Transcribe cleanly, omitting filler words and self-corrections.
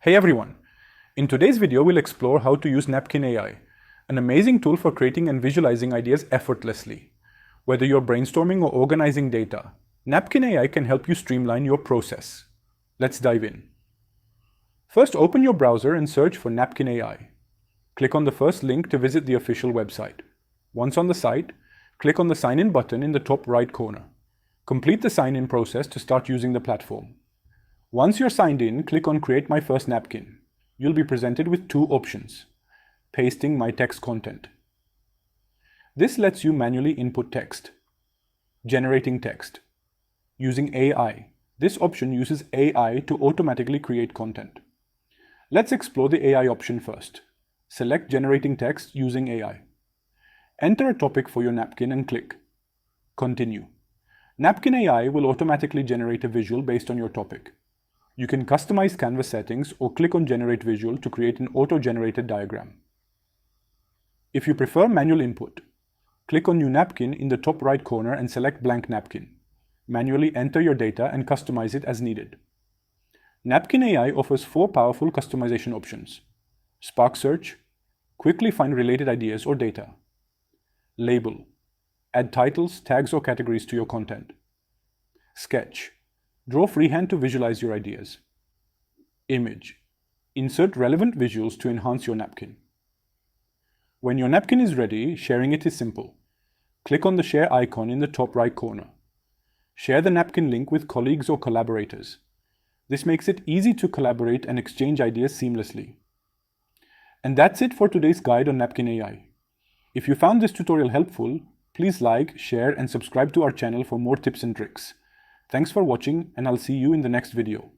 Hey everyone! In today's video, we'll explore how to use Napkin AI, an amazing tool for creating and visualizing ideas effortlessly. Whether you're brainstorming or organizing data, Napkin AI can help you streamline your process. Let's dive in. First, open your browser and search for Napkin AI. Click on the first link to visit the official website. Once on the site, click on the Sign In button in the top right corner. Complete the sign-in process to start using the platform. Once you're signed in, click on Create My First Napkin. You'll be presented with two options: pasting my text content. This lets you manually input text. Generating text. Using AI. This option uses AI to automatically create content. Let's explore the AI option first. Select Generating Text using AI. Enter a topic for your napkin and click Continue. Napkin AI will automatically generate a visual based on your topic. You can customize canvas settings or click on Generate Visual to create an auto-generated diagram. If you prefer manual input, click on New Napkin in the top right corner and select Blank Napkin. Manually enter your data and customize it as needed. Napkin AI offers 4 powerful customization options: Spark Search, quickly find related ideas or data; Label, add titles, tags, or categories to your content; Sketch, draw freehand to visualize your ideas; Image, insert relevant visuals to enhance your napkin. When your napkin is ready, sharing it is simple. Click on the share icon in the top right corner. Share the napkin link with colleagues or collaborators. This makes it easy to collaborate and exchange ideas seamlessly. And that's it for today's guide on Napkin AI. If you found this tutorial helpful, please like, share, and subscribe to our channel for more tips and tricks. Thanks for watching, and I'll see you in the next video.